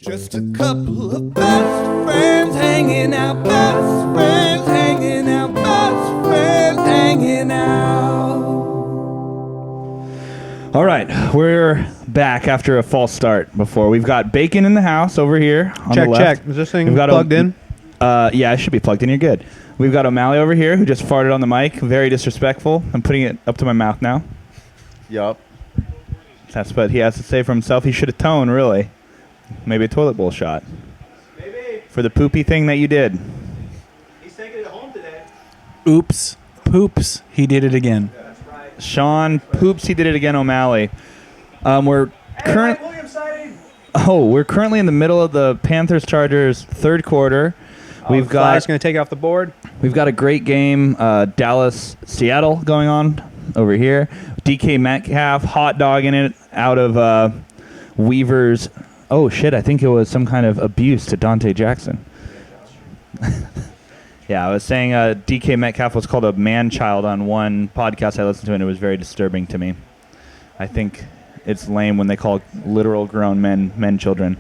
Just a couple of best friends hanging out, best friends hanging out, best friends hanging out. All right, we're back after a false start before. We've got Bacon in the house over here on the left. Check. Is this thing plugged in? Yeah, it should be plugged in. You're good. We've got O'Malley over here who just farted on the mic. Very disrespectful. I'm putting it up to my mouth now. Yup. That's what he has to say for himself. He should have toned, really. Maybe a toilet bowl shot. Maybe. For the poopy thing that you did. He's taking it home today. Oops. Poops. He did it again. That's right. Sean Poops, he did it again, O'Malley. We're Mike Williams sighting. we're currently in the middle of the Panthers-Chargers third quarter. We've got going to take it off the board. We've got a great game, Dallas-Seattle going on over here. DK Metcalf hot dogging it out of Weaver's. Oh, shit, I think it was some kind of abuse to Dante Jackson. Yeah, I was saying DK Metcalf was called a man-child on one podcast I listened to, and it was very disturbing to me. I think it's lame when they call literal grown men children.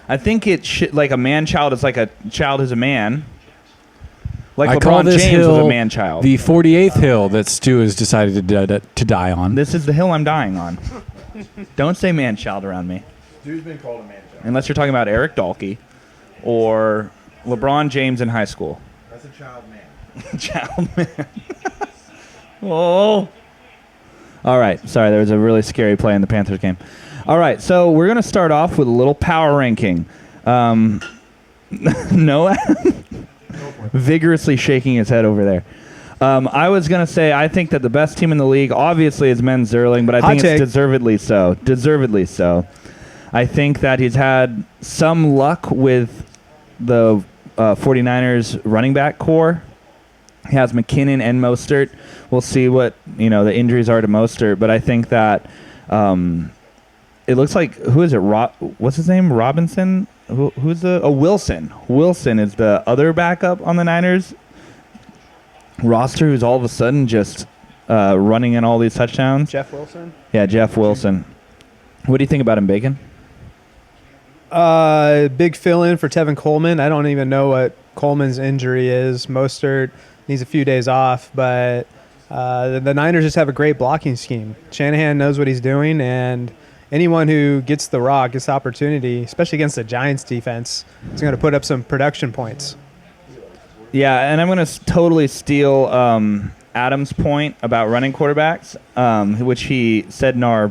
I think it should, like a man-child is like a child who's a man. Like I LeBron call this James hill was a man-child. the 48th hill that Stu has decided to die on. This is the hill I'm dying on. Don't say man-child around me. Dude's been called a man-child. Unless you're talking about Eric Dalkey or LeBron James in high school. That's a child man. Child man. Oh. All right. Sorry, there was a really scary play in the Panthers game. All right, so we're going to start off with a little power ranking. Noah vigorously shaking his head over there. I was going to say I think that the best team in the league obviously is men's Zerling, but I think it's deservedly so. Deservedly so. I think that he's had some luck with the 49ers running back core. He has McKinnon and Mostert. We'll see what the injuries are to Mostert, but I think that it looks like who is it? What's his name? Robinson? Who's the? Oh, Wilson. Wilson is the other backup on the Niners roster, who's all of a sudden just running in all these touchdowns. Jeff Wilson? Yeah, Jeff Wilson. What do you think about him, Bacon? Big fill-in for Tevin Coleman. I don't even know what Coleman's injury is. Mostert needs a few days off, but the Niners just have a great blocking scheme. Shanahan knows what he's doing, and anyone who gets the rock, gets the opportunity, especially against the Giants defense, is going to put up some production points. Yeah, and I'm going to totally steal Adam's point about running quarterbacks, which he said in our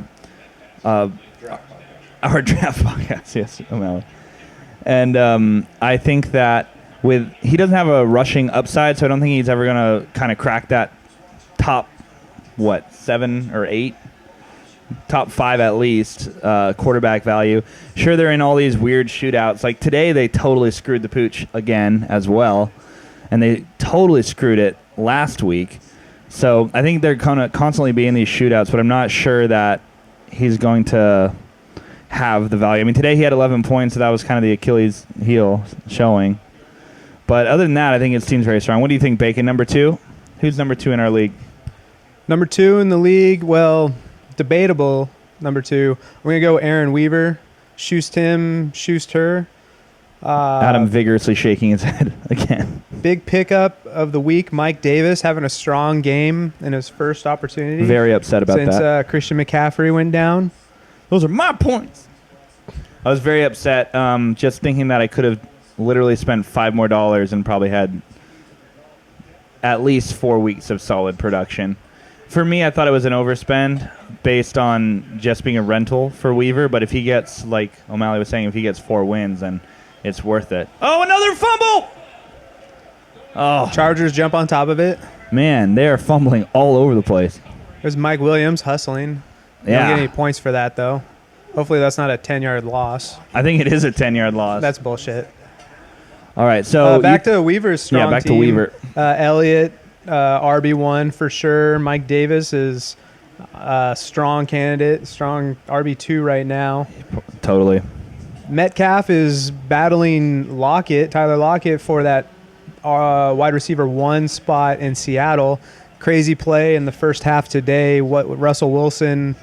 draft podcast, yes. And I think that he doesn't have a rushing upside, so I don't think he's ever going to kind of crack that top, 7 or 8? Top 5 at least, quarterback value. Sure, they're in all these weird shootouts. Like today, they totally screwed the pooch again as well, and they totally screwed it last week. So I think they're going to constantly be in these shootouts, but I'm not sure that he's going to have the value. I mean, today he had 11 points, so that was kind of the Achilles heel showing. But other than that, I think his team's very strong. What do you think, Bacon? Number 2? Who's number 2 in our league? Number 2 in the league, well, debatable number 2. We're going to go Aaron Weaver. Shoost him, shoost her. Adam vigorously shaking his head again. Big pickup of the week, Mike Davis having a strong game in his first opportunity. Very upset about that. Since Christian McCaffrey went down. Those are my points. I was very upset just thinking that I could have literally spent $5 more and probably had at least 4 weeks of solid production. For me, I thought it was an overspend based on just being a rental for Weaver, but if he gets, like O'Malley was saying, if he gets 4 wins, then it's worth it. Oh, another fumble! Oh, Chargers jump on top of it. man, they are fumbling all over the place. There's Mike Williams hustling. Yeah. Don't get any points for that, though. Hopefully that's not a 10-yard loss. I think it is a 10-yard loss. That's bullshit. All right, so back to Weaver's strong Yeah, back team. to Weaver. Elliott, RB1 for sure. Mike Davis is a strong candidate, strong RB2 right now. Totally. Metcalf is battling Tyler Lockett, for that wide receiver 1 spot in Seattle. Crazy play in the first half today. What Russell Wilson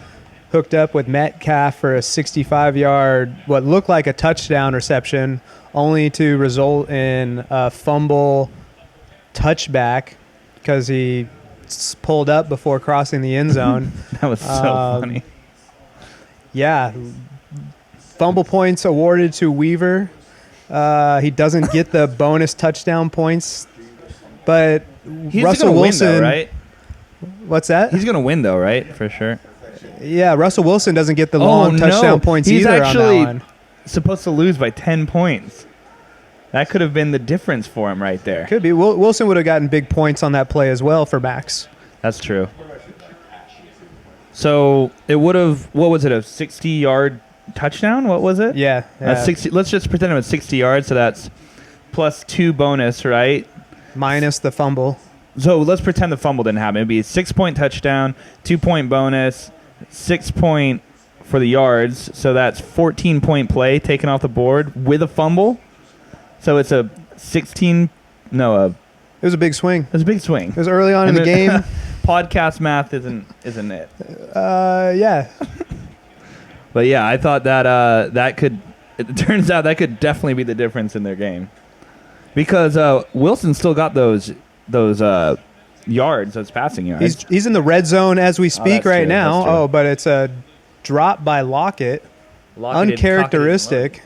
hooked up with Metcalf for a 65-yard, what looked like a touchdown reception, only to result in a fumble touchback because he pulled up before crossing the end zone. That was so funny. Yeah. Fumble points awarded to Weaver. He doesn't get the bonus touchdown points, but He's Russell gonna Wilson, win, though, right? What's that? He's going to win, though, right? For sure. Yeah, Russell Wilson doesn't get the long touchdown points He's either actually on that one. supposed to lose by 10 points. That could have been the difference for him right there. Could be. Wilson would have gotten big points on that play as well for Max. That's true. So it would have, what was it, a 60-yard touchdown? What was it? Yeah. 60. Let's just pretend it was 60 yards, so that's plus 2 bonus, right? Minus the fumble. So let's pretend the fumble didn't happen. It'd be a 6-point touchdown, 2-point bonus, 6 point for the yards. So that's 14-point play taken off the board with a fumble. So it's a 16. No, It was a big swing. it was a big swing. It was early on in the game. Podcast math isn't it? Yeah. But yeah, I thought that that could. It turns out that could definitely be the difference in their game, because Wilson still got those yards, those passing yards. He's in the red zone as we speak that's right true, now. that's true. Oh, but it's a drop by Lockett. Uncharacteristic.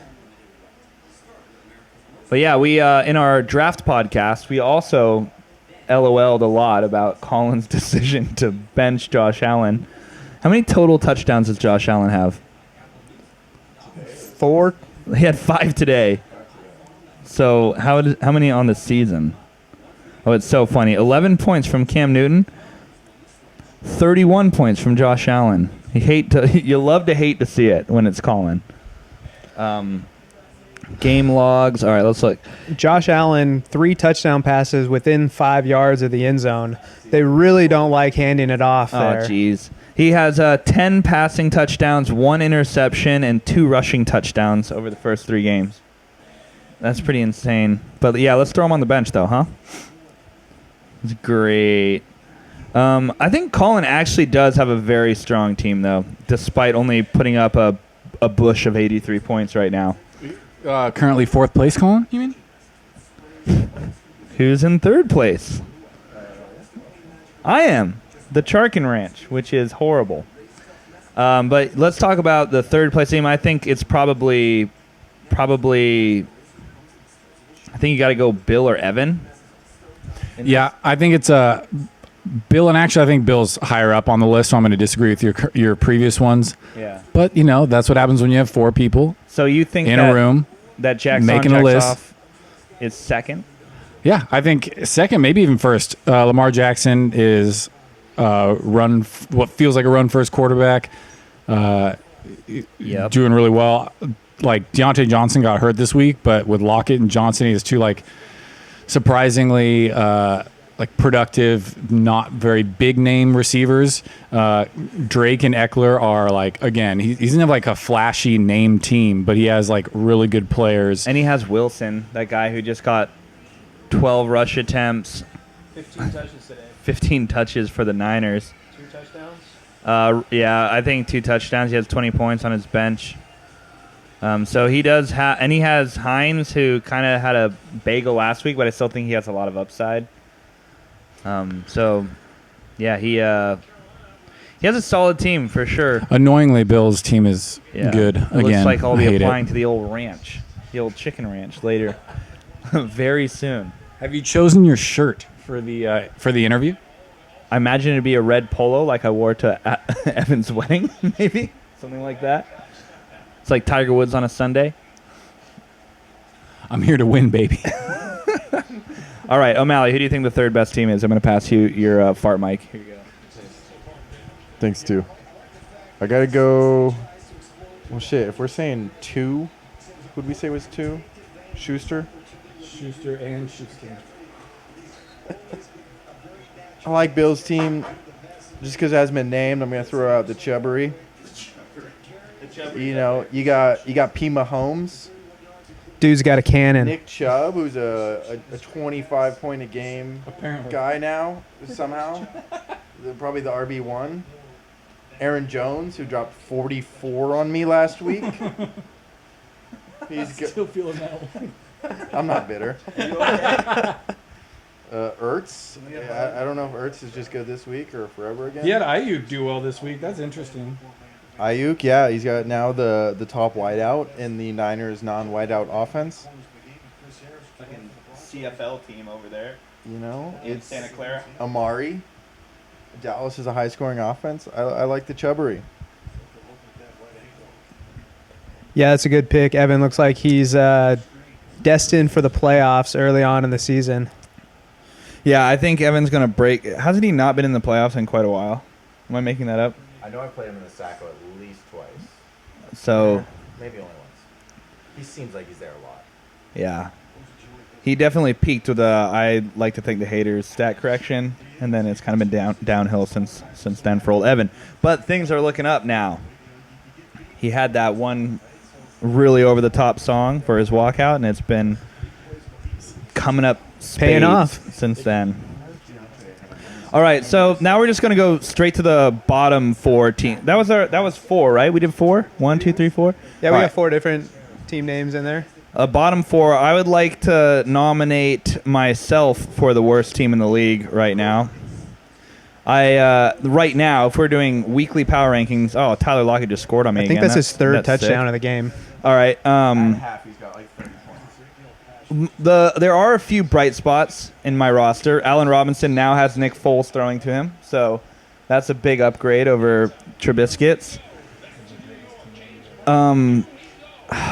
But yeah, we in our draft podcast, we also LOL'd a lot about Colin's decision to bench Josh Allen. How many total touchdowns does Josh Allen have? 4. He had 5 today. So how many on the season? Oh, it's so funny. 11 points from Cam Newton. 31 points from Josh Allen. You love to hate to see it when it's Colin. Game logs. All right, let's look. Josh Allen, 3 touchdown passes within 5 yards of the end zone. They really don't like handing it off there. Oh, jeez. He has 10 passing touchdowns, 1 interception, and 2 rushing touchdowns over the first 3 games. That's pretty insane. But yeah, let's throw him on the bench, though, huh? It's great. I think Colin actually does have a very strong team, though, despite only putting up a bush of 83 points right now. Currently 4th place, Colin, you mean? Who's in 3rd place? I am. The Charkin Ranch, which is horrible. But let's talk about the 3rd place team. I think it's probably I think you got to go Bill or Evan. Yeah, I think it's Bill, and actually I think Bill's higher up on the list, so I'm going to disagree with your previous ones. Yeah. But, that's what happens when you have 4 people So you think in a room. that Jackson making a checks list. off is 2nd? Yeah, I think 2nd, maybe even 1st. Lamar Jackson is what feels like a run-first quarterback. Yep. Doing really well. Like, Deontay Johnson got hurt this week, but with Lockett and Johnson, he has 2, surprisingly productive, not very big name receivers. Drake and Eckler are again, he doesn't have a flashy name team, but he has really good players. And he has Wilson, that guy who just got 12 rush attempts, 15 touches today. 15 touches for the Niners. 2 touchdowns. Yeah, I think 2 touchdowns. He has 20 points on his bench. So he does have, and he has Hines, who kind of had a bagel last week, but I still think he has a lot of upside. So, yeah, he has a solid team for sure. Annoyingly, Bill's team is good. It Again, looks like I'll I be hate applying it. to the old ranch, the old chicken ranch later, very soon. Have you chosen your shirt for the interview? I imagine it'd be a red polo like I wore to Evan's wedding, maybe something like that. It's like Tiger Woods on a Sunday. I'm here to win, baby. All right, O'Malley, who do you think the 3rd best team is? I'm going to pass you your fart mic. Here you go. Thanks, too. I got to go. Well, shit. If we're saying 2, who'd we say was 2? Schuster? Schuster and Schuster. I like Bill's team. Just because it hasn't been named, I'm going to throw out the Chubbery. You got P. Mahomes. Dude's got a cannon. Nick Chubb, who's a 25-point-a-game Apparently. guy now, somehow. Probably the RB1. Aaron Jones, who dropped 44 on me last week. He's good. Still feeling that one. I'm not bitter. Ertz. I don't know if Ertz is just good this week or forever again. He had Ayuk do well this week. That's interesting. Ayuk, yeah, he's got now the top wideout in the Niners non-wideout offense. Fucking CFL team over there You know, in it's Santa Clara. Amari. Dallas is a high-scoring offense. I like the Chubbery. Yeah, that's a good pick. Evan looks like he's destined for the playoffs early on in the season. Yeah, I think Evan's going to break. Hasn't he not been in the playoffs in quite a while? Am I making that up? I know I played him in the Sacco at least twice. So, Maybe only once. He seems like he's there a lot. yeah. He definitely peaked with I like to think the haters stat correction, and then it's kind of been downhill since then for old Evan. But things are looking up now. He had that one really over-the-top song for his walkout, and it's been coming up Paying off since then. All right, so now we're just going to go straight to the bottom 4 teams. That was 4, right? We did 4? 1, 2, 3, 4? Yeah, All we right. got 4 different team names in there. Bottom 4, I would like to nominate myself for the worst team in the league right now. Right now, if we're doing weekly power rankings, Tyler Lockett just scored on me I think again. that's his third That's touchdown sick. of the game. All right. Half, he's got like 30 points. There are a few bright spots in my roster. Allen Robinson now has Nick Foles throwing to him, so that's a big upgrade over Trubisky's.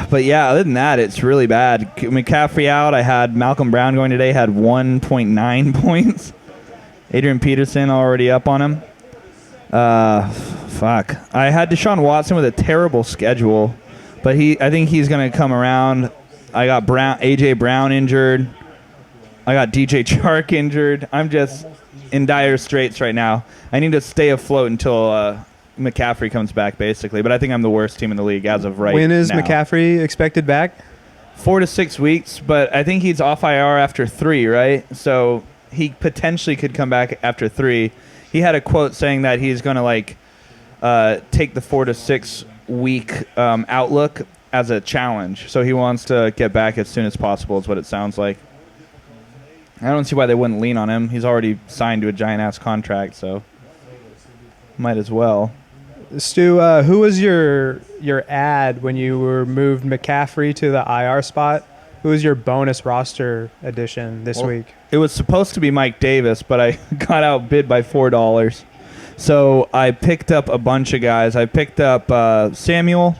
But yeah, other than that, it's really bad. McCaffrey out. I had Malcolm Brown going today, had 1.9 points. Adrian Peterson already up on him. Fuck. I had Deshaun Watson with a terrible schedule, but I think he's going to come around. I got AJ Brown injured. I got DJ Chark injured. I'm just in dire straits right now. I need to stay afloat until McCaffrey comes back, basically. But I think I'm the worst team in the league as of right now. When is McCaffrey expected back? 4 to 6 weeks, but I think he's off IR after 3, right? So he potentially could come back after 3. He had a quote saying that he's going to take the 4 to 6 week outlook as a challenge. So he wants to get back as soon as possible is what it sounds like. I don't see why they wouldn't lean on him. He's already signed to a giant-ass contract, so might as well. Stu, who was your ad when you moved McCaffrey to the IR spot? Who was your bonus roster addition this week? It was supposed to be Mike Davis, but I got outbid by $4. So I picked up a bunch of guys. I picked up Samuel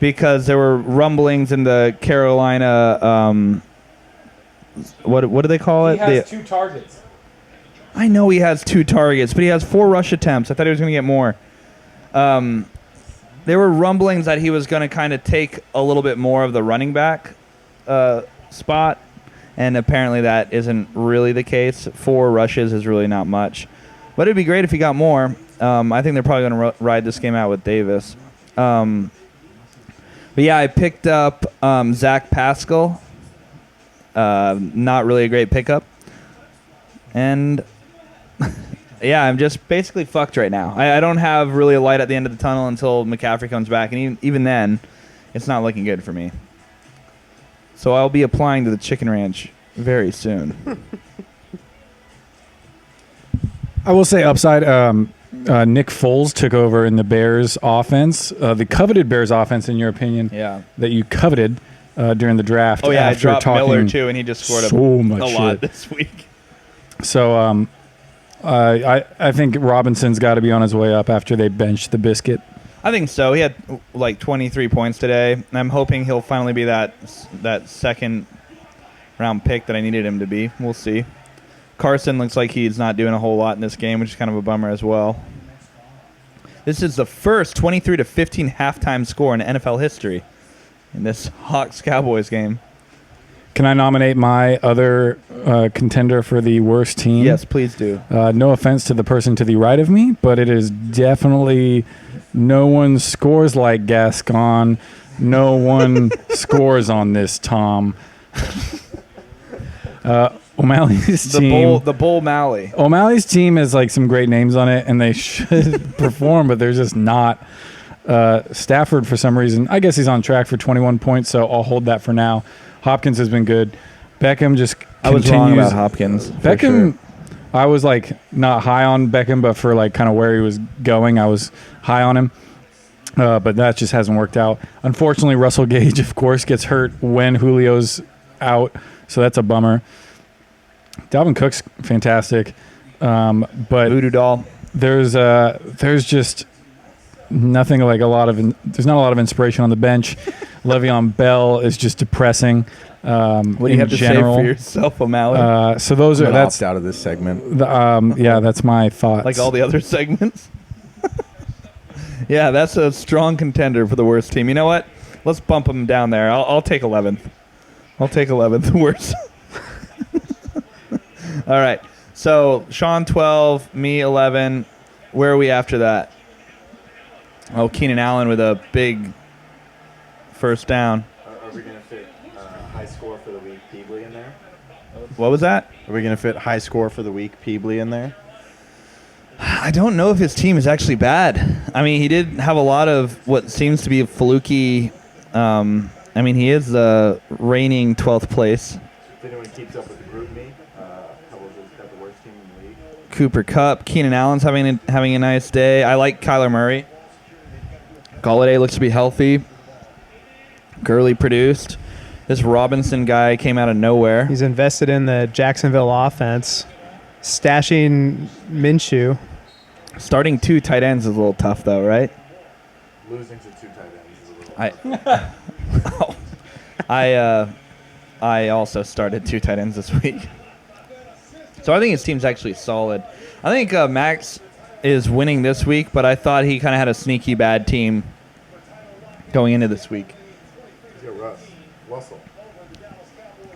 because there were rumblings in the Carolina. What do they call it? He has 2 targets. I know he has 2 targets, but he has 4 rush attempts. I thought he was going to get more. There were rumblings that he was going to kind of take a little bit more of the running back spot, and apparently that isn't really the case. 4 rushes is really not much, but it'd be great if he got more. I think they're probably going to ride this game out with Davis. But yeah, I picked up Zach Pascal. Not really a great pickup, and yeah, I'm just basically fucked right now. I don't have really a light at the end of the tunnel until McCaffrey comes back, and even then, it's not looking good for me. So I'll be applying to the Chicken Ranch very soon. I will say upside, Nick Foles took over in the Bears offense, the coveted Bears offense, in your opinion, that you coveted during the draft. Oh, yeah, after I dropped Miller, too, and he just scored a lot this week. So I think Robinson's got to be on his way up after they benched the biscuit. I think so. He had like 23 points today, and I'm hoping he'll finally be that second round pick that I needed him to be. We'll see. Carson looks like he's not doing a whole lot in this game, which is kind of a bummer as well. This is the first 23-15 halftime score in NFL history in this Hawks-Cowboys game. Can I nominate my other contender for the worst team? Yes, please do. No offense to the person to the right of me, but it is definitely no one scores like Gascon. No one scores on this, Tom. O'Malley's The team. Bull Malley. O'Malley's team has like some great names on it, and they should perform, but they're just not. Stafford, for some reason, I guess he's on track for 21 points, so I'll hold that for now. Hopkins has been good. Beckham just continues. I was wrong about Hopkins. Beckham, I was like not high on Beckham, but for like kind of where he was going, I was high on him. But that just hasn't worked out. Unfortunately, Russell Gage, of course, gets hurt when Julio's out, so that's a bummer. Dalvin Cook's fantastic, but Voodoo doll. there's just nothing like there's not a lot of inspiration on the bench. Le'Veon Bell is just depressing. What do you have to say for yourself, O'Malley? So those are that's out of this segment. yeah, that's my thoughts. Like all the other segments? Yeah, that's a strong contender for the worst team. You know what? Let's bump them down there. I'll take 11th. I'll take 11th worst. All right. So Sean 12, me 11. Where are we after that? Oh, Keenan Allen with a big first down. Are we going to fit high score for the week Peebly in there? What was that? Are we going to fit high score for the week Peebly in there? I don't know if his team is actually bad. I mean, he did have a lot of what seems to be a fluky. I mean, he is the reigning 12th place. If anyone keeps up with the group me, Cowboys got the worst team in the league. Cooper Kupp, Keenan Allen's having a nice day. I like Kyler Murray. Galladay looks to be healthy. Gurley produced. This Robinson guy came out of nowhere. He's invested in the Jacksonville offense, stashing Minshew. Starting 2 tight ends is a little tough, though, right? Losing to 2 tight ends is a little I also started 2 tight ends this week. So I think his team's actually solid. I think Max is winning this week, but I thought he kind of had a sneaky bad team going into this week. He's got Russell.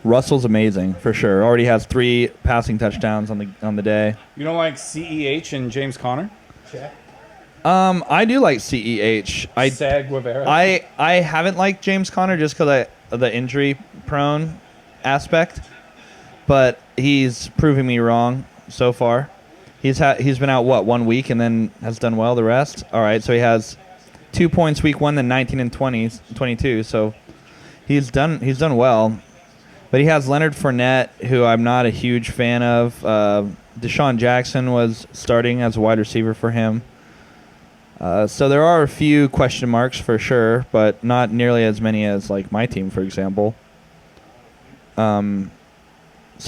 Russell's amazing for sure. Already has 3 passing touchdowns on the day. You don't like CEH and James Conner? Check. I do like CEH. Sag Guevara. I haven't liked James Conner just because of the injury prone aspect, but he's proving me wrong so far. He's been out 1 week and then has done well the rest. All right, so he has 2 points week 1, then 19 and 22. So he's done well. But he has Leonard Fournette, who I'm not a huge fan of. Deshaun Jackson was starting as a wide receiver for him. So there are a few question marks for sure, but not nearly as many as like my team, for example. So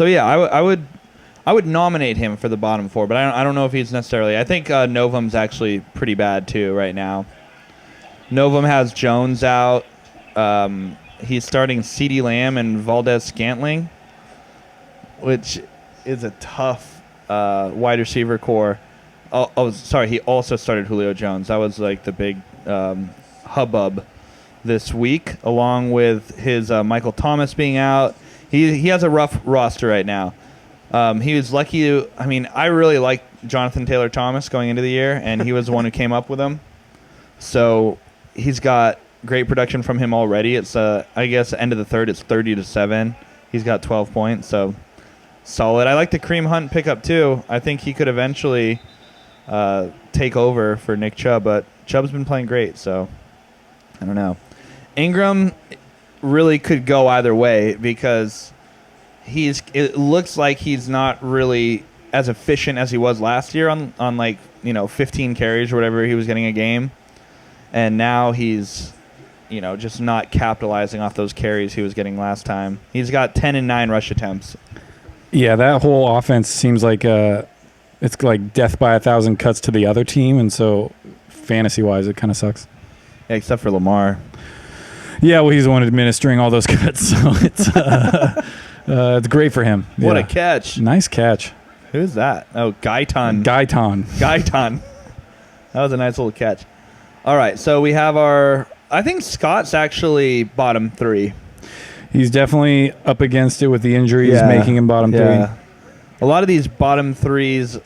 yeah, I would nominate him for the bottom 4, but I don't know if he's necessarily. I think Novum's actually pretty bad too right now. Novum has Jones out. He's starting CeeDee Lamb and Valdez-Scantling, which is a tough wide receiver core. Oh, sorry. He also started Julio Jones. That was like the big hubbub this week, along with his Michael Thomas being out. He has a rough roster right now. He was lucky I mean, I really liked Jonathan Taylor Thomas going into the year, and he was the one who came up with him. So he's got great production from him already. It's I guess end of the third, it's 30-7. He's got 12 points, so solid. I like the Kareem Hunt pickup too. I think he could eventually take over for Nick Chubb, but Chubb's been playing great, so I don't know. Ingram really could go either way because it looks like he's not really as efficient as he was last year on like, 15 carries or whatever he was getting a game. And now he's, just not capitalizing off those carries he was getting last time. He's got 10 and 9 rush attempts. Yeah, that whole offense seems like it's like death by 1,000 cuts to the other team, and so fantasy-wise, it kind of sucks. Yeah, except for Lamar. Yeah, well, he's the one administering all those cuts, so it's great for him. What Yeah. a catch. Nice catch. Who's that? Oh, Gaitan. Gaitan. That was a nice little catch. All right, so we have I think Scott's actually bottom 3. He's definitely up against it with the injuries, making him bottom 3. A lot of these bottom 3s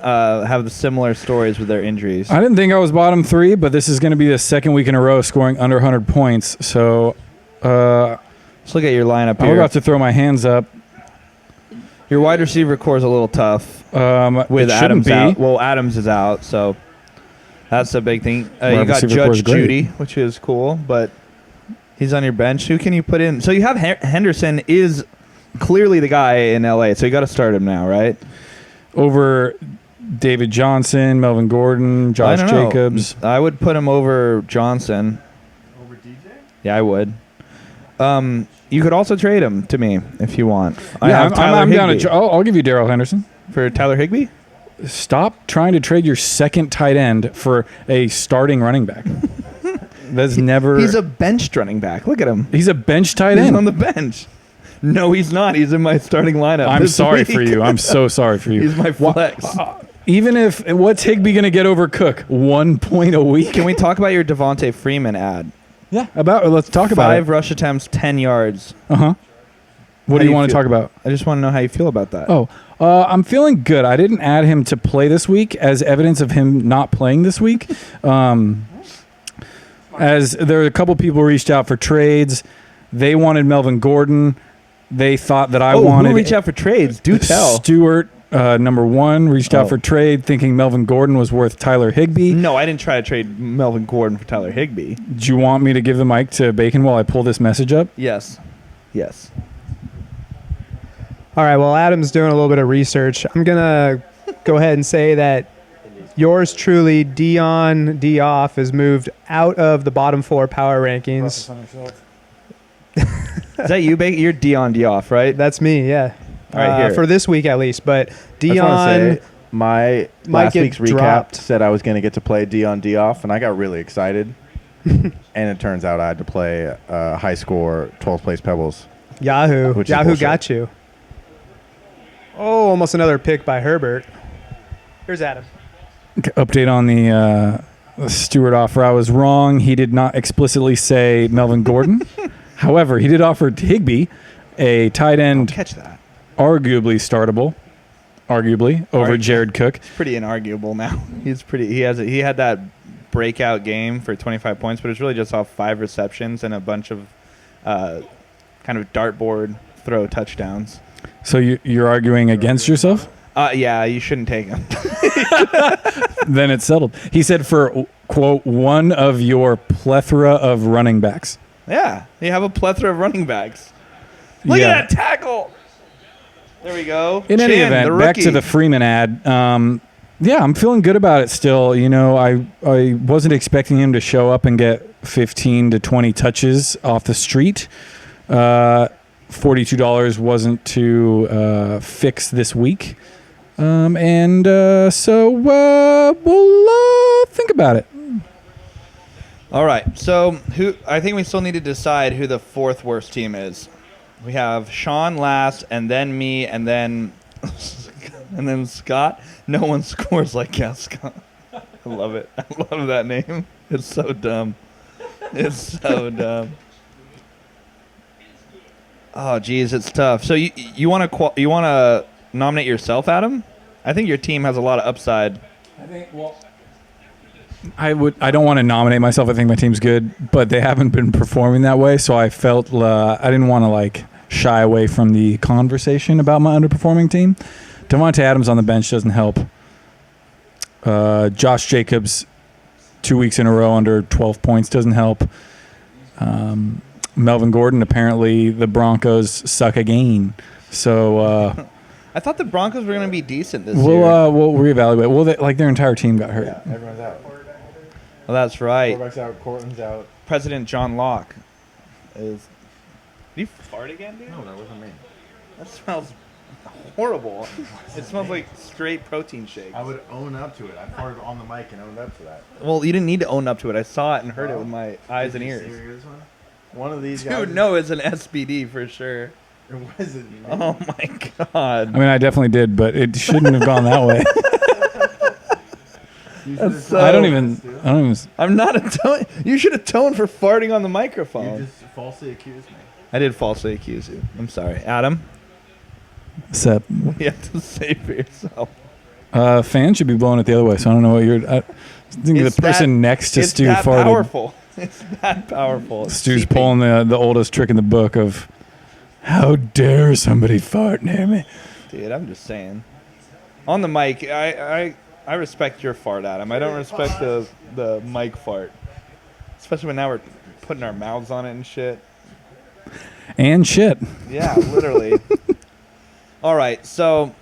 have the similar stories with their injuries. I didn't think I was bottom 3, but this is going to be the second week in a row scoring under 100 points. So let's look at your lineup here. I'm about to throw my hands up. Your wide receiver core is a little tough with it Adams be. out. Well, Adams is out, so that's a big thing. You got receiver core is Judge great. Judy, which is cool, but he's on your bench. Who can you put in? So you have Henderson is clearly the guy in LA, so you got to start him now, right? Over David Johnson, Melvin Gordon, Josh I don't know. Jacobs. I would put him over Johnson. Over DJ? Yeah, I would. You could also trade him to me if you want. Yeah, I'm down to. I'll give you Darrell Henderson. For Tyler Higbee? Stop trying to trade your second tight end for a starting running back. That's never. He's a benched running back. Look at him. He's a bench tight He's end. on the bench. No, he's not. He's in my starting lineup. I'm this sorry week. for you. I'm so sorry for you. He's my flex. Even if what's Higbee going to get over Cook? 1 point a week. Can we talk about your Devontae Freeman ad? Yeah. Let's talk about 5 rush attempts, 10 yards. it. What How do do you you want to feel? talk about? I just want to know how you feel about that. Oh, I'm feeling good. I didn't add him to play this week as evidence of him not playing this week. As there are a couple people reached out for trades. They wanted Melvin Gordon. They thought that I wanted. Who reach out for trades? Do tell. Stewart, number 1, reached out for trade, thinking Melvin Gordon was worth Tyler Higbee. No, I didn't try to trade Melvin Gordon for Tyler Higbee. Do you want me to give the mic to Bacon while I pull this message up? Yes. Yes. All right, well, Adam's doing a little bit of research. I'm going to go ahead and say that yours truly, Dion Dioff, is moved out of the bottom 4 power rankings. Is that you, Bacon? You're Dion Dioff, right? That's me, yeah. All right, here. For this week at least. But I just Dion, wanna say, my might last get week's recap dropped. said I was going to get to play Dion Dioff, and I got really excited. And it turns out I had to play high score 12th place Pebbles. Yahoo. Which is Yahoo bullshit. got you. Oh, almost another pick by Herbert. Here's Adam. Update on the Stewart offer. I was wrong. He did not explicitly say Melvin Gordon. However, he did offer Higbee, a tight end, Catch that. arguably startable, over Jared Cook. It's pretty inarguable now. He had that breakout game for 25 points, but it's really just off 5 receptions and a bunch of kind of dartboard throw touchdowns. So you're arguing against yourself? Yeah, you shouldn't take him. Then it's settled. He said for, quote, one of your plethora of running backs. Yeah, you have a plethora of running backs. Look Yeah. at that tackle. There we go. In any Chin, the event, back to rookie. the Freeman ad. Yeah, I'm feeling good about it still. You know, I wasn't expecting him to show up and get 15 to 20 touches off the street. $42 wasn't to fix this week. So we'll think about it. All right. So I think we still need to decide who the 4th worst team is. We have Sean last, and then me, and then Scott. No one scores like Scott. I love it. I love that name. It's so dumb. It's so dumb. Oh, geez, it's tough. So you want to nominate yourself, Adam? I think your team has a lot of upside. I don't want to nominate myself. I think my team's good, but they haven't been performing that way. So I felt I didn't want to shy away from the conversation about my underperforming team. Devontae Adams on the bench doesn't help. Josh Jacobs, 2 weeks in a row under 12 points doesn't help. Melvin Gordon, apparently the Broncos suck again. So I thought the Broncos were going to be decent this year. we'll reevaluate. Well, their entire team got hurt. Yeah, everyone's out. Well, that's right. Quarterback's out. Cortland's out. President John Locke is. Did you fart again, dude? No, that wasn't me. That smells horrible. It smells like straight protein shake. I would own up to it. I farted on the mic and owned up to that. Well, you didn't need to own up to it. I saw it and heard it with my eyes and ears. Serious one of these guys. Dude, no, it's an SBD for sure. It wasn't. Oh my god. I mean, I definitely did, but it shouldn't have gone that way. I don't even. I'm not a tone. You should have toned for farting on the You microphone. just falsely accused me. I did falsely accuse you. I'm sorry, Adam. Sep. You have to say for yourself. Fans should be blowing it the other way, so I don't know what you're. I think It's the person that- next to It's Stu that farted. powerful. It's that powerful. It's Stu's seeping. pulling the oldest trick in the book of, how dare somebody fart near me? Dude, I'm just saying. On the mic, I respect your fart, Adam. I don't respect the mic fart. Especially when now we're putting our mouths on it and shit. And shit. Yeah, literally. All right, so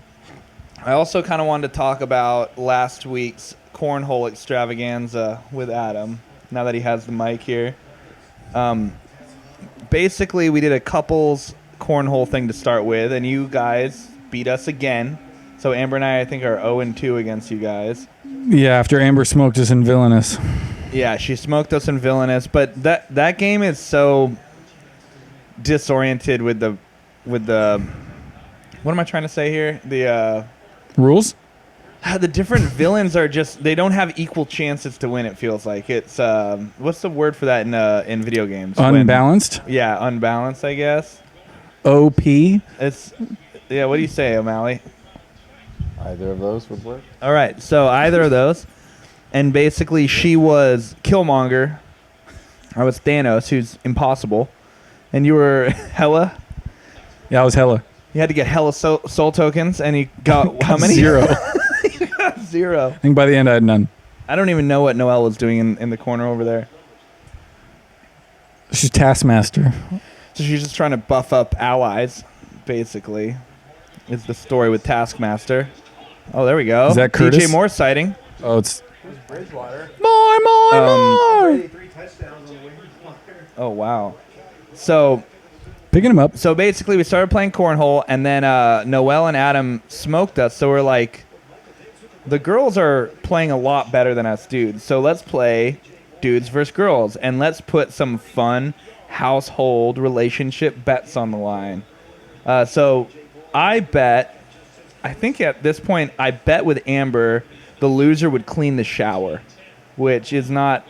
I also kind of wanted to talk about last week's cornhole extravaganza with Adam, now that he has the mic here. Basically, we did a couples cornhole thing to start with, and you guys beat us again. So Amber and I think, are 0-2 against you guys. Yeah, after Amber smoked us in Villainous. Yeah, she smoked us in Villainous, but that game is so disoriented with the what am I trying to say here? The rules? The different villains are just, they don't have equal chances to win, it feels like. It's what's the word for that in video games? Unbalanced? Unbalanced, I guess. OP? It's what do you say, O'Malley? Either of those would work. All right, so either of those. And basically, she was Killmonger. I was Thanos, who's impossible. And you were Hela. Yeah, I was Hela. You had to get Hela soul tokens, and you got how many? 0. You got 0. I think by the end I had none. I don't even know what Noelle was doing in the corner over there. She's Taskmaster. So she's just trying to buff up allies, basically. Is the story with Taskmaster. Oh, there we go. Is that Curtis? DJ Moore sighting. Oh, it's Bridgewater. more. 3 touchdowns on the Bridgewater. Oh, wow. So Picking him up. So basically, we started playing cornhole, and then Noelle and Adam smoked us. So we're like, the girls are playing a lot better than us dudes. So let's play dudes versus girls, and let's put some fun household relationship bets on the line. So I think at this point, I bet with Amber, the loser would clean the shower, which is not,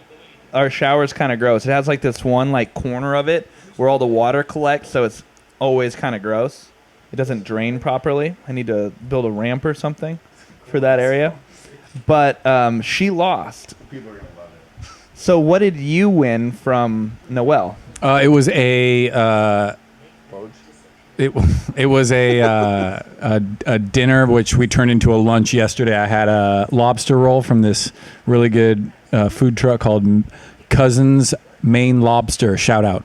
our shower's kind of gross. It has like this one like corner of it where all the water collects, so it's always kind of gross. It doesn't drain properly. I need to build a ramp or something for that area. But she lost. People are going to love it. So what did you win from Noelle? It was a it was a dinner which we turned into a lunch yesterday. I had a lobster roll from this really good food truck called Cousins Maine Lobster. Shout out.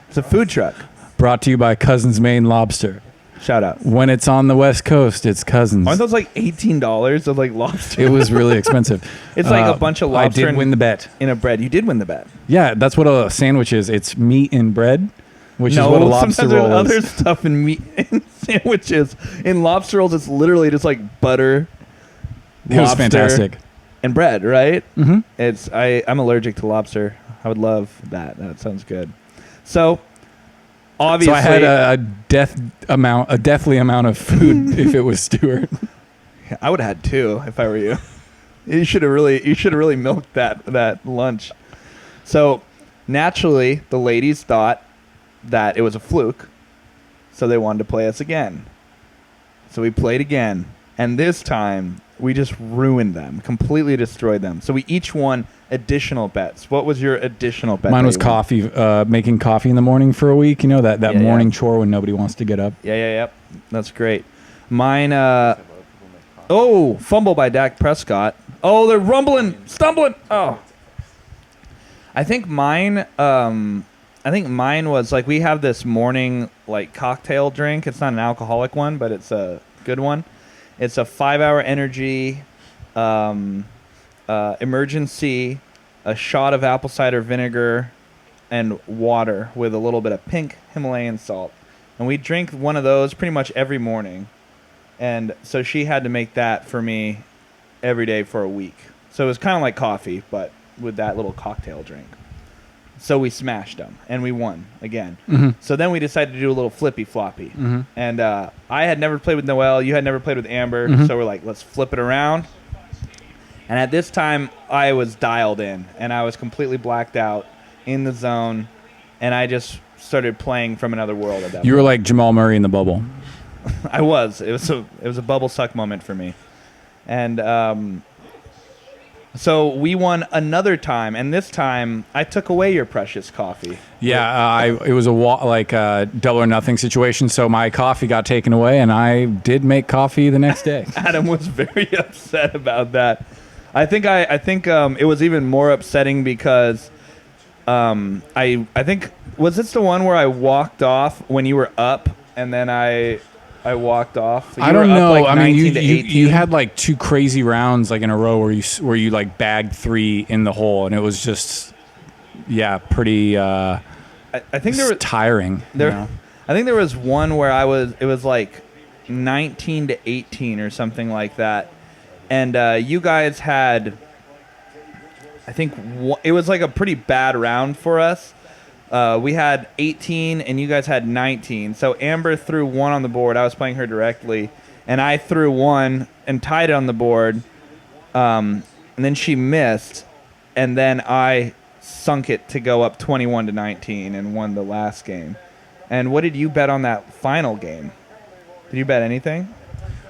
It's a food truck. Brought to you by Cousins Maine Lobster. Shout out. When it's on the West Coast, it's Cousins. Aren't those like $18 of like lobster? It was really expensive. It's like a bunch of lobster. I did win the bet. In a bread. You did win the bet. Yeah, that's what a sandwich is. It's meat in bread, which is what a lobster sometimes roll there's is. other stuff in meat in sandwiches. In lobster rolls, it's literally just like butter, It was fantastic. and bread, right? Mm-hmm. I'm allergic to lobster. I would love that. That sounds good. So obviously, So I had a deathly amount of food if it was Stewart. I would have had 2 if I were you. You should have really milked that lunch. So naturally, the ladies thought that it was a fluke, so they wanted to play us again. So we played again, and this time we just ruined them, completely destroyed them. So we each won additional bets. What was your additional bet? Mine was coffee, making coffee in the morning for a week. You know, that morning chore when nobody wants to get up. Yeah. That's great. Mine, fumble by Dak Prescott. Oh, they're stumbling. Oh. I think mine was like, we have this morning like cocktail drink. It's not an alcoholic one, but it's a good one. It's a 5-hour energy, emergency, a shot of apple cider vinegar, and water with a little bit of pink Himalayan salt. And we drink one of those pretty much every morning. And so she had to make that for me every day for a week. So it was kind of like coffee, but with that little cocktail drink. So we smashed them, and we won again. Mm-hmm. So then we decided to do a little flippy floppy. Mm-hmm. And I had never played with Noelle. You had never played with Amber. Mm-hmm. So we're like, let's flip it around. And at this time, I was dialed in, and I was completely blacked out in the zone, and I just started playing from another world at that You point. were like Jamal Murray in the bubble. I was. It was a bubble suck moment for me. And So we won another time, and this time I took away your precious coffee. Yeah, it was a double or nothing situation. So my coffee got taken away, and I did make coffee the next day. Adam was very upset about that. I think it was even more upsetting because I think, was this the one where I walked off when you were up, and then I walked off? I don't know. Like I mean, you you had like 2 crazy rounds like in a row where you like bagged 3 in the hole, and it was just pretty. I think there was tiring. I think there was one where it was like 19-18 or something like that, and you guys had, I think it was like a pretty bad round for us. We had 18 and you guys had 19. So Amber threw 1 on the board. I was playing her directly, and I threw 1 and tied it on the board. And then she missed, and then I sunk it to go up 21-19 and won the last game. And what did you bet on that final game? Did you bet anything?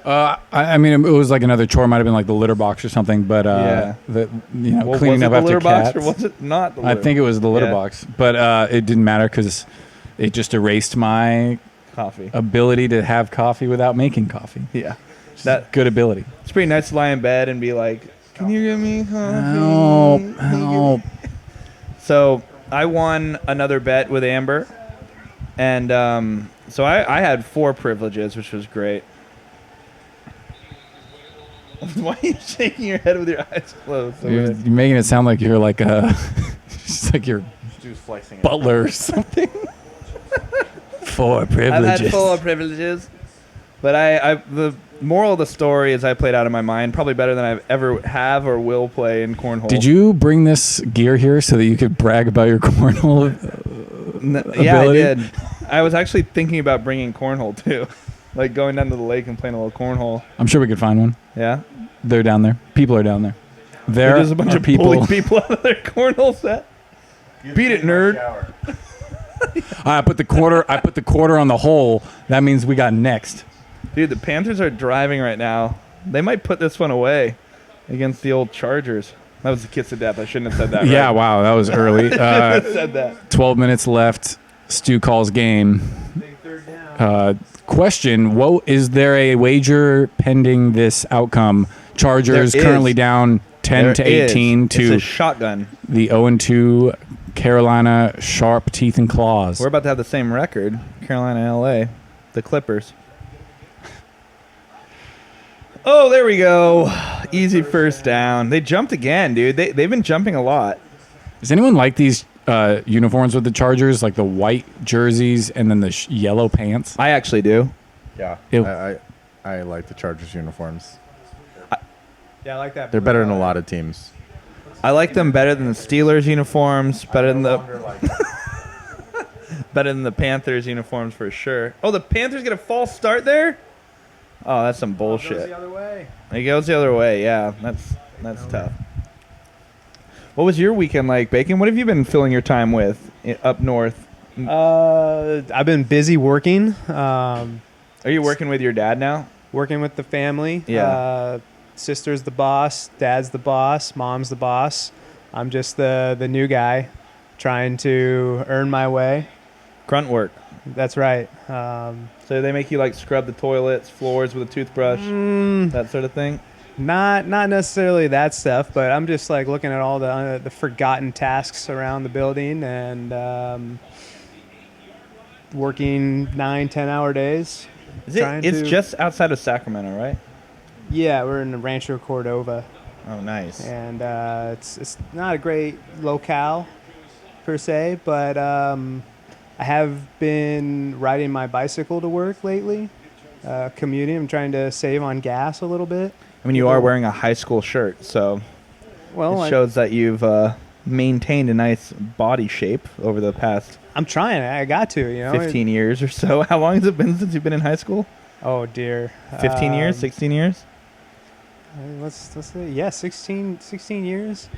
I mean, it was like another chore. Might have been like the litter box or something. But cleaning up after litter box, cats. or was it not the litter I think it was the litter box, but it didn't matter because it just erased my coffee ability to have coffee without making coffee. Yeah, that good ability. It's pretty nice to lie in bed and be like, "Can you give me coffee? Help. So I won another bet with Amber, and so I had 4 privileges, which was great. Why are you shaking your head with your eyes closed? You're making it sound like you're like just like your butler or something. 4 privileges. I've had 4 privileges, but the moral of the story is I played out of my mind, probably better than I've ever have or will play in cornhole. Did you bring this gear here so that you could brag about your cornhole ability? Yeah, I did. I was actually thinking about bringing cornhole too. Like going down to the lake and playing a little cornhole. I'm sure we could find one. Yeah? They're down there. People are down there. There's a bunch of people out of their cornhole set. Beat it, nerd. I put the quarter on the hole. That means we got next. Dude, the Panthers are driving right now. They might put this one away against the old Chargers. That was a kiss of death. I shouldn't have said that. Yeah, right? wow, that was early. Said that. 12 minutes left. Stu calls game. Question: is there a wager pending this outcome? Chargers currently down 10-18 to it's a shotgun. The 0-2 Carolina Sharp Teeth and Claws. We're about to have the same record. Carolina and LA, the Clippers. Oh, there we go. Easy first down. They jumped again, dude. They've been jumping a lot. Does anyone like these uniforms with the Chargers, like the white jerseys and then the yellow pants? I actually do. Yeah, I like the Chargers uniforms. Yeah, I like that. They're better than a lot of teams. I like them better than the Steelers uniforms, better than the better than the Panthers uniforms for sure. Oh, the Panthers get a false start there? Oh, that's some bullshit. Goes the other way. It goes the other way. Yeah, that's tough. What was your weekend like, Bacon? What have you been filling your time with up north? I've been busy working. Are you working with your dad now? Working with the family. Yeah. Sister's the boss. Dad's the boss. Mom's the boss. I'm just the new guy trying to earn my way. Grunt work. That's right. So they make you like scrub the toilets, floors with a toothbrush, that sort of thing? Not necessarily that stuff, but I'm just like looking at all the forgotten tasks around the building and working 9-10 hour days. It's just outside of Sacramento, right? Yeah, we're in Rancho Cordova. Oh, nice. And it's not a great locale per se, but I have been riding my bicycle to work lately, commuting. I'm trying to save on gas a little bit. I mean, you are wearing a high school shirt, so it shows that you've maintained a nice body shape over the past I'm trying. I got to, 15 years or so. How long has it been since you've been in high school? Oh, dear. 15 years? 16 years? Let's say, yeah, 16 years.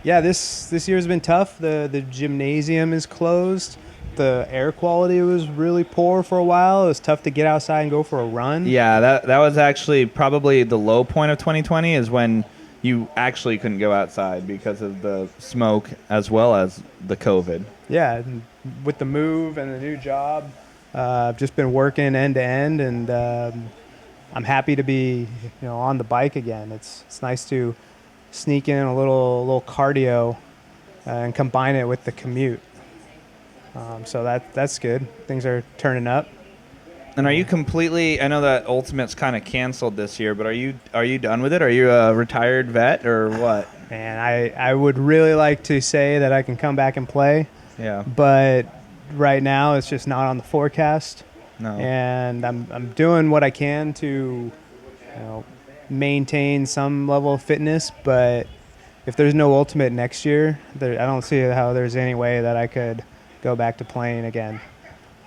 Yeah, this year's been tough. The gymnasium is closed. The air quality was really poor for a while. It was tough to get outside and go for a run. Yeah, that was actually probably the low point of 2020 is when you actually couldn't go outside because of the smoke as well as the COVID. Yeah, and with the move and the new job, I've just been working end to end, and I'm happy to be on the bike again. It's nice to sneak in a little cardio and combine it with the commute. So that's good. Things are turning up. And are you completely? I know that Ultimate's kind of canceled this year, but are you done with it? Are you a retired vet or what? And I would really like to say that I can come back and play. Yeah. But right now it's just not on the forecast. No. And I'm doing what I can to maintain some level of fitness, but if there's no Ultimate next year, I don't see how there's any way that I could go back to playing again.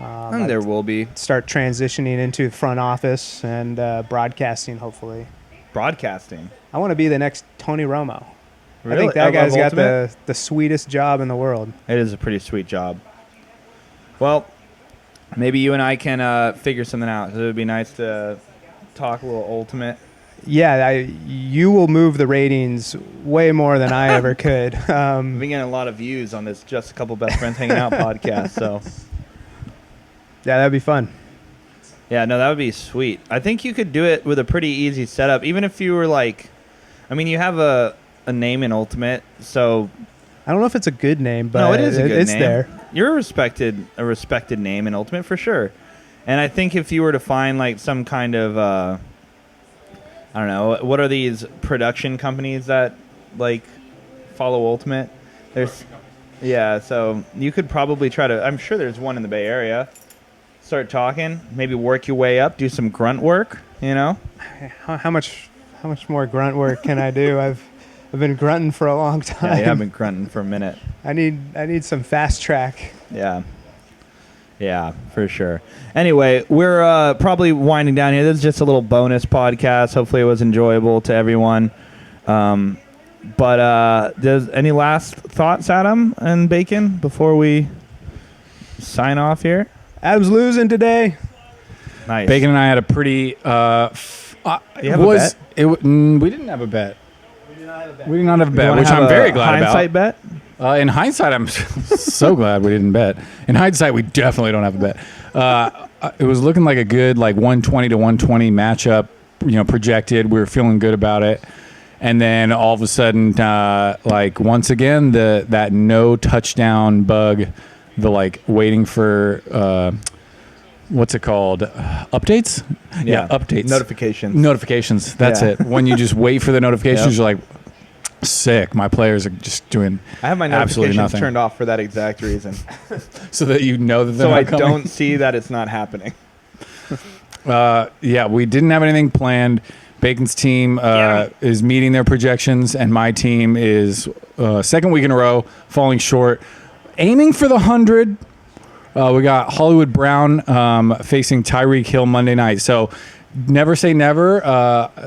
And there will be. Start transitioning into the front office and broadcasting, hopefully. Broadcasting? I want to be the next Tony Romo. Really? I think that guy's got Ultimate? the sweetest job in the world. It is a pretty sweet job. Well, maybe you and I can figure something out. It would be nice to talk a little Ultimate. Yeah, you will move the ratings way more than I ever could. We've been getting a lot of views on this Just a Couple Best Friends Hanging Out podcast, so... Yeah, that'd be fun. Yeah, no, that would be sweet. I think you could do it with a pretty easy setup, even if you were like... I mean, you have a name in Ultimate, so... I don't know if it's a good name, but no, it is a good it's name. there. You're a respected name in Ultimate for sure. And I think if you were to find like some kind of... I don't know, what are these production companies that like follow Ultimate? There's... Yeah, so you could probably try to... I'm sure there's one in the Bay Area. Start talking, maybe work your way up, do some grunt work, How much more grunt work can I do? I've been grunting for a long time. Yeah, you have been grunting for a minute. I need some fast track. Yeah, for sure. Anyway, we're probably winding down here. This is just a little bonus podcast. Hopefully it was enjoyable to everyone. But does any last thoughts, Adam and Bacon, before we sign off here? Adam's losing today. Nice. Bacon and I had a pretty. You have a bet? We didn't have a bet. We did not have a bet, which have I'm very glad about. Hindsight bet? In hindsight, I'm so glad we didn't bet. In hindsight, we definitely don't have a bet. It was looking like a good 120 to 120 matchup. Projected. We were feeling good about it, and then all of a sudden, once again, that no touchdown bug. The waiting for what's it called? Updates? Yeah, updates. Notifications. That's Yeah. it. When you just wait for the notifications, Yep. you're like, sick. My players are just doing I have my absolutely notifications nothing. turned off for that exact reason. So that you know that they're So not I coming. don't see that it's not happening. Yeah, we didn't have anything planned. Bacon's team is meeting their projections, and my team is second week in a row falling short. Aiming for the 100. We got Hollywood Brown facing Tyreek Hill Monday night. So never say never.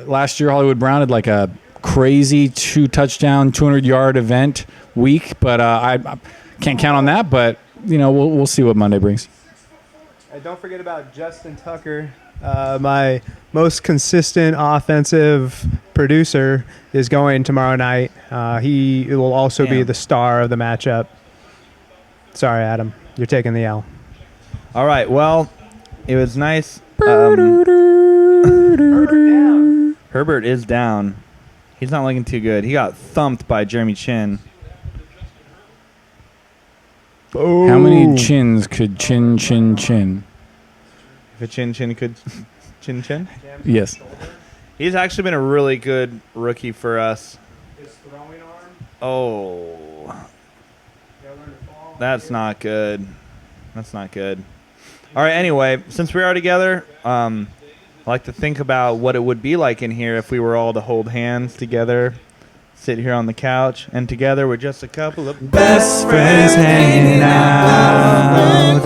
Last year, Hollywood Brown had a crazy 2-touchdown, 200-yard event week, but I can't count on that. But we'll see what Monday brings. Don't forget about Justin Tucker. My most consistent offensive producer is going tomorrow night. He will also be the star of the matchup. Sorry, Adam. You're taking the L. All right. Well, it was nice. Herbert is down. He's not looking too good. He got thumped by Jeremy Chin. Oh. How many chins could chin? If a chin could chin? Yes. He's actually been a really good rookie for us. His throwing arm. Oh. That's not good. All right, anyway, since we are together, I like to think about what it would be like in here if we were all to hold hands together, sit here on the couch, and together we're just a couple of Best friends hanging out.